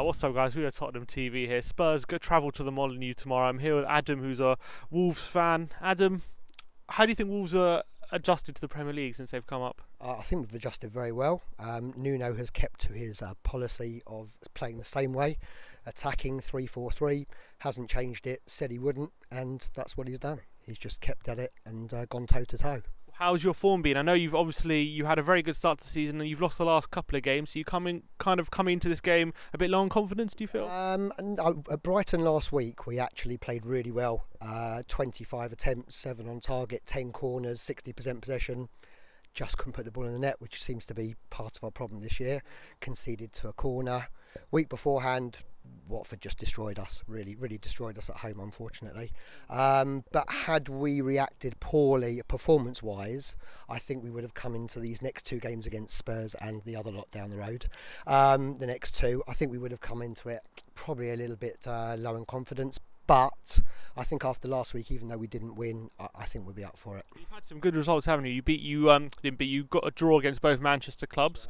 What's up, guys? We are Tottenham TV here. Spurs go travel to the Molineux tomorrow. I'm here with Adam, who's a Wolves fan. Adam, how do you think Wolves are adjusted to the Premier League since they've come up? I think we've adjusted very well. Nuno has kept to his policy of playing the same way, attacking 3-4-3, hasn't changed it, said he wouldn't, and that's what he's done. He's just kept at it and gone toe-to-toe. How's your form been? I know you had a very good start to the season and you've lost the last couple of games. So you coming into this game a bit low on confidence, do you feel? At Brighton last week, we actually played really well. 25 attempts, 7 on target, 10 corners, 60% possession. Just couldn't put the ball in the net, which seems to be part of our problem this year. Conceded to a corner. Week beforehand, Watford just destroyed us, really destroyed us at home, unfortunately. But had we reacted poorly performance-wise, I think we would have come into these next 2 games against Spurs and the other lot down the road. The next 2, I think we would have come into it probably a little bit low in confidence. But I think after last week, even though we didn't win, I think we'll be up for it. You've had some good results, haven't you? You got a draw against both Manchester clubs.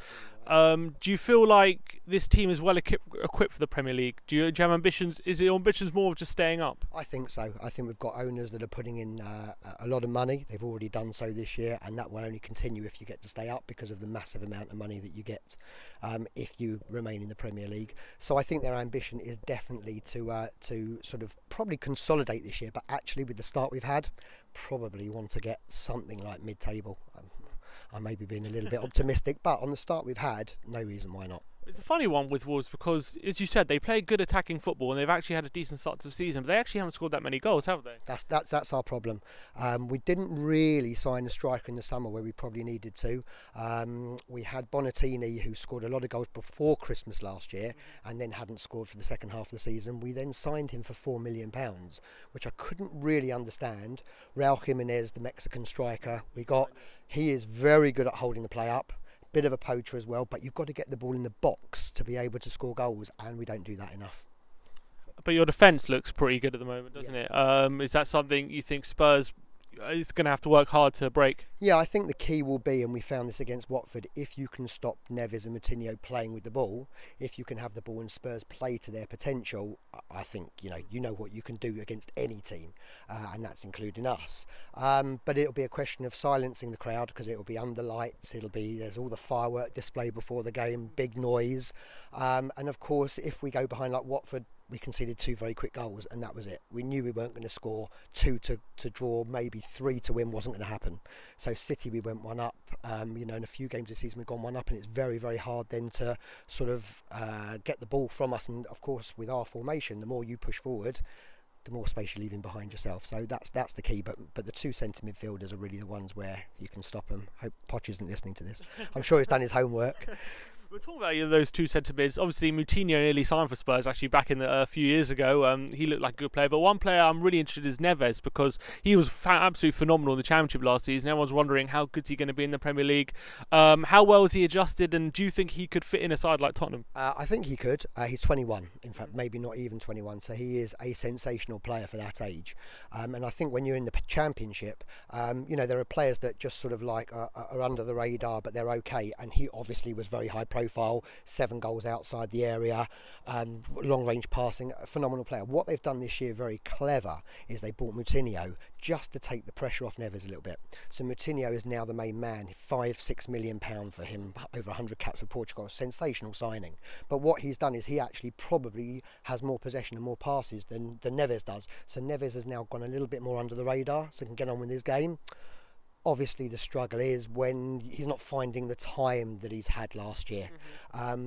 Do you feel like this team is well equipped for the Premier League? Do you have ambitions? Is it ambitions more of just staying up? I think so. I think we've got owners that are putting in a lot of money. They've already done so this year, and that will only continue if you get to stay up because of the massive amount of money that you get if you remain in the Premier League. So I think their ambition is definitely to sort of probably consolidate this year, but actually with the start we've had, probably want to get something like mid-table. I may be being a little bit optimistic, but on the start we've had, no reason why not. It's a funny one with Wolves because, as you said, they play good attacking football and they've actually had a decent start to the season, but they actually haven't scored that many goals, have they? That's our problem. We didn't really sign a striker in the summer where we probably needed to. We had Bonatini, who scored a lot of goals before Christmas last year and then hadn't scored for the second half of the season. We then signed him for £4 million, which I couldn't really understand. Raul Jimenez, the Mexican striker, he is very good at holding the play up. Bit of a poacher as well, but you've got to get the ball in the box to be able to score goals, and we don't do that enough. But your defence looks pretty good at the moment, doesn't it? Is that something you think Spurs is going to have to work hard to break? Yeah, I think the key will be, and we found this against Watford, if you can stop Neves and Moutinho playing with the ball, if you can have the ball and Spurs play to their potential, I think you know what you can do against any team, and that's including us. But it'll be a question of silencing the crowd because it'll be under lights, there's all the firework display before the game, big noise, and of course if we go behind like Watford, we conceded 2 very quick goals and that was it. We knew we weren't going to score 2 to draw, maybe 3 to win wasn't going to happen. So City, we went 1 up. In a few games this season we've gone 1 up, and it's very, very hard then to sort of get the ball from us. And of course with our formation, the more you push forward, the more space you're leaving behind yourself. So that's the key. But the 2 centre midfielders are really the ones where if you can stop them. Hope Poch isn't listening to this. I'm sure he's done his homework. We're talking about those 2 centre mids. Obviously, Moutinho nearly signed for Spurs actually back in a few years ago. He looked like a good player. But one player I'm really interested in is Neves because he was absolutely phenomenal in the Championship last season. Everyone's wondering how good is he going to be in the Premier League. How well is he adjusted, and do you think he could fit in a side like Tottenham? I think he could. He's 21, in fact, maybe not even 21. So he is a sensational player for that age. And I think when you're in the Championship, there are players that just sort of like are under the radar, but they're okay. And he obviously was very high profile, 7 goals outside the area, long range passing, a phenomenal player. What they've done this year very clever is they bought Moutinho just to take the pressure off Neves a little bit. So Moutinho is now the main man. £5-6 million for him, over 100 caps for Portugal, sensational signing. But what he's done is he actually probably has more possession and more passes than Neves does. So Neves has now gone a little bit more under the radar, so can get on with his game. Obviously the struggle is when he's not finding the time that he's had last year.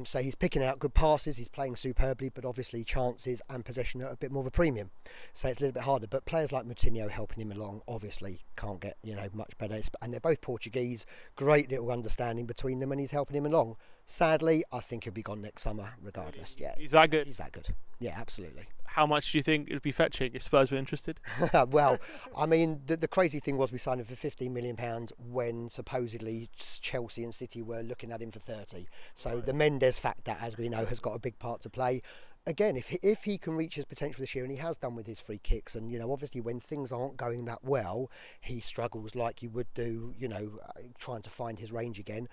So he's picking out good passes, he's playing superbly, but obviously chances and possession are a bit more of a premium, so it's a little bit harder. But players like Moutinho helping him along obviously can't get much better, and they're both Portuguese, great little understanding between them, and he's helping him along. Sadly, I think he'll be gone next summer regardless. Yeah, he's that good. He's that good. Yeah, absolutely. How much do you think it would be fetching if Spurs were interested? Well, I mean, the crazy thing was we signed him for £15 million when supposedly Chelsea and City were looking at him for 30. So the Mendes factor, as we know, has got a big part to play. Again, if he can reach his potential this year, and he has done with his free kicks, and obviously when things aren't going that well, he struggles like you would do, trying to find his range again.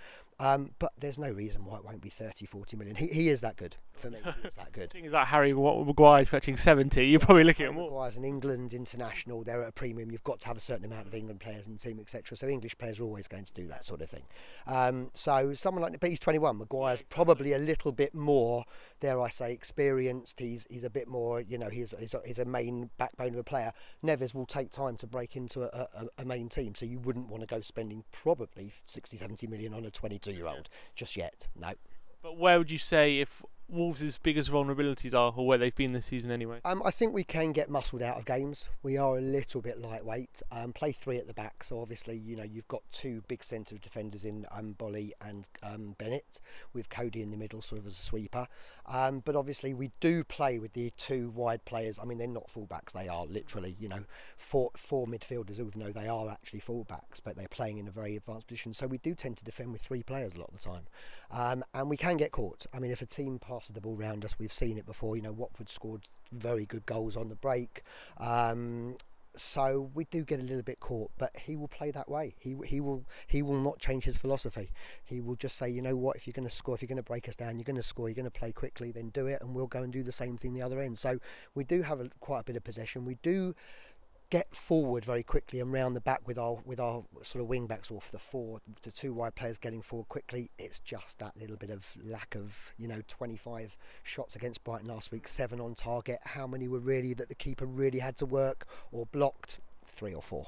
But there's no reason why it won't be 30, 40 million. He is that good. For me, he is that good. Things like Harry Maguire's fetching 70, you're probably looking at more. Maguire's an England international, they're at a premium, you've got to have a certain amount of England players in the team, etc. So English players are always going to do that sort of thing. So someone like, but he's 21, Maguire's probably a little bit more, dare I say, experienced, he's a bit more, you know, he's a main backbone of a player. Neves will take time to break into a main team, so you wouldn't want to go spending probably 60, 70 million on a 22-year-old just yet, no. But where would you say if Wolves' biggest vulnerabilities are, or where they've been this season anyway? I think we can get muscled out of games. We are a little bit lightweight. Play three at the back, so obviously, you know, you've got two big centre defenders in Bolly and Bennett, with Cody in the middle, sort of as a sweeper. But obviously, we do play with the two wide players. I mean, they're not fullbacks; they are literally, you know, four midfielders, even though they are actually fullbacks, but they're playing in a very advanced position. So we do tend to defend with three players a lot of the time, and we can get caught. I mean, if a team passes the ball round us, we've seen it before. You know, Watford scored very good goals on the break, so we do get a little bit caught. But he will play that way. He will not change his philosophy. He will just say, you know what, if you're going to score, if you're going to break us down, you're going to score, you're going to play quickly, then do it, and we'll go and do the same thing the other end. So we do have quite a bit of possession. We do get forward very quickly and round the back with our sort of wing backs, or the two wide players getting forward quickly. It's just that little bit of lack of, you know, 25 shots against Brighton last week, 7 on target. How many were really that the keeper really had to work or blocked? 3 or 4.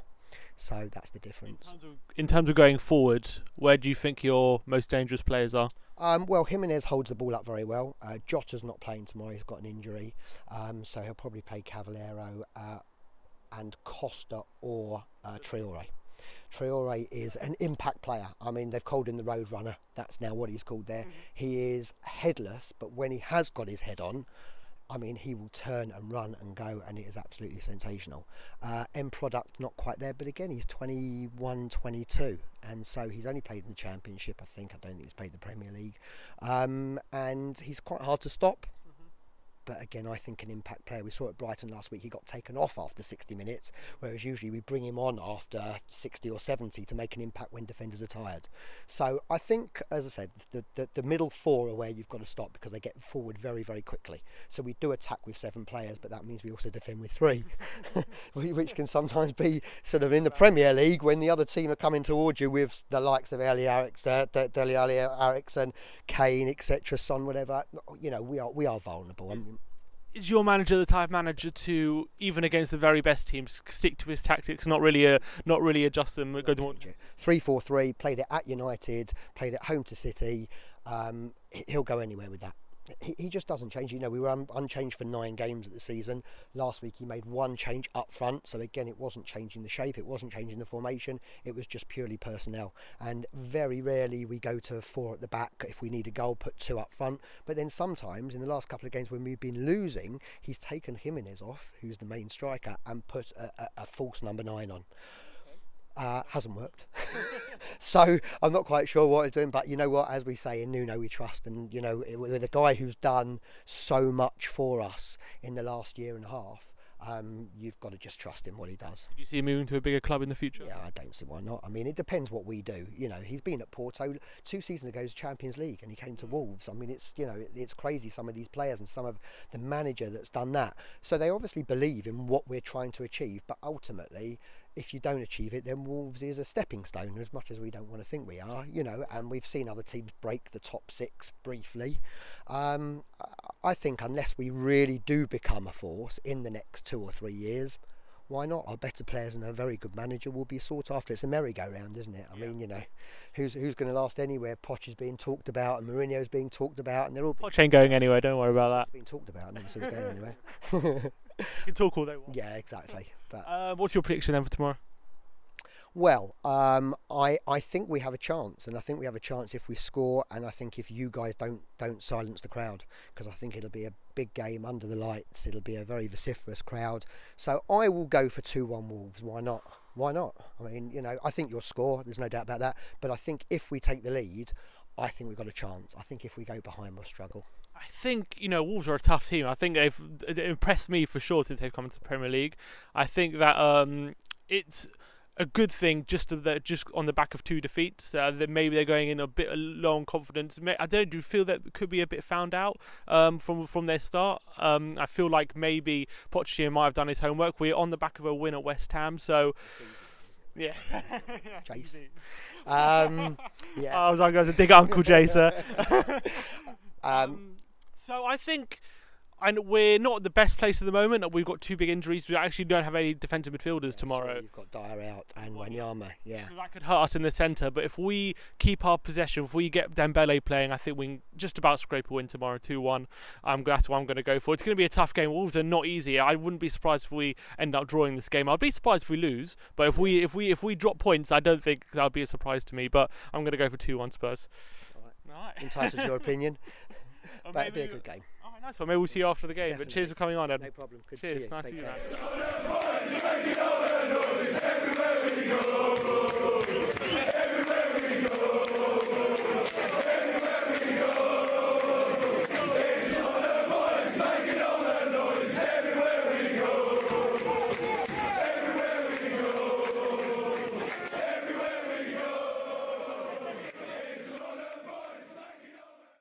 So that's the difference. In terms of going forward, where do you think your most dangerous players are? Well, Jimenez holds the ball up very well. Jota's not playing tomorrow, he's got an injury, so he'll probably play Cavallero and Costa or Traore. Traore is an impact player. I mean, they've called him the road runner. That's now what he's called there. He is headless, but when he has got his head on, I mean, he will turn and run and go, and it is absolutely sensational. End product, not quite there, but again, he's 21, 22, and so he's only played in the Championship, I think. I don't think he's played the Premier League. And he's quite hard to stop. But again, I think an impact player. We saw at Brighton last week, he got taken off after 60 minutes, whereas usually we bring him on after 60 or 70 to make an impact when defenders are tired. So I think, as I said, the middle four are where you've got to stop, because they get forward very, very quickly. So we do attack with 7 players, but that means we also defend with 3, which can sometimes be sort of in the Premier League when the other team are coming towards you with the likes of Dele Eriksson, Kane, etc., Son, whatever. You know, we are vulnerable. I mean, is your manager the type of manager to, even against the very best teams, stick to his tactics, not really adjust them? 3-4-3, played it at United, played it home to City. He'll go anywhere with that. He just doesn't change. You know, we were unchanged for 9 games of the season. Last week he made 1 change up front, so again, it wasn't changing the shape, it wasn't changing the formation, it was just purely personnel. And very rarely we go to 4 at the back. If we need a goal, put 2 up front. But then sometimes in the last couple of games when we've been losing, he's taken Jimenez off, who's the main striker, and put a false number 9 on. Hasn't worked. So I'm not quite sure what he's doing, but you know what, as we say, in Nuno we trust. And you know, with a guy who's done so much for us in the last year and a half, you've got to just trust him what he does. Do you see him moving to a bigger club in the future? Yeah, I don't see why not. I mean, it depends what we do. You know, he's been at Porto 2 seasons ago, Champions League, and he came to Wolves. I mean, it's, you know, it's crazy, some of these players and some of the manager that's done that. So they obviously believe in what we're trying to achieve, but ultimately, if you don't achieve it, then Wolves is a stepping stone, as much as we don't want to think we are, you know, and we've seen other teams break the top 6 briefly. I think unless we really do become a force in the next 2 or 3 years, why not? Our better players and a very good manager will be sought after. It's a merry-go-round, isn't it? I mean, you know, who's going to last anywhere? Poch is being talked about, and Mourinho's being talked about, and they're all... Poch ain't going anywhere, don't worry about that. Being talked about, never says going anywhere. You can talk all day long. Yeah, exactly. But what's your prediction then for tomorrow? Well, I think we have a chance, and I think we have a chance if we score, and I think if you guys don't silence the crowd, because I think it'll be a big game under the lights. It'll be a very vociferous crowd. So I will go for 2-1 Wolves. Why not? Why not? I mean, you know, I think you'll score. There's no doubt about that. But I think if we take the lead, I think we've got a chance. I think if we go behind, we'll struggle. I think, you know, Wolves are a tough team. I think they've impressed me for sure since they've come into the Premier League. I think that it's a good thing just on the back of 2 defeats. That maybe they're going in a bit low on confidence. I don't do feel that could be a bit found out from their start. I feel like maybe Pochettino might have done his homework. We're on the back of a win at West Ham, so yeah. Jace. Yeah. I was going to dig Uncle Jace. So I think. And we're not the best place at the moment. We've got 2 big injuries. We actually don't have any defensive midfielders tomorrow. So you've got Dyer out and Wanyama, yeah. So that could hurt us in the centre. But if we keep our possession, if we get Dembele playing, I think we can just about scrape a win tomorrow, 2-1. That's what I'm going to go for. It's going to be a tough game. Wolves are not easy. I wouldn't be surprised if we end up drawing this game. I'd be surprised if we lose. But if we drop points, I don't think that would be a surprise to me. But I'm going to go for 2-1 Spurs. All right. Entitled to your opinion. But it'll be a good game. Nice one. Maybe we'll see you after the game. Definitely. But cheers for coming on, Ed. No problem. Good cheers. to see you. Nice Take to see you, man.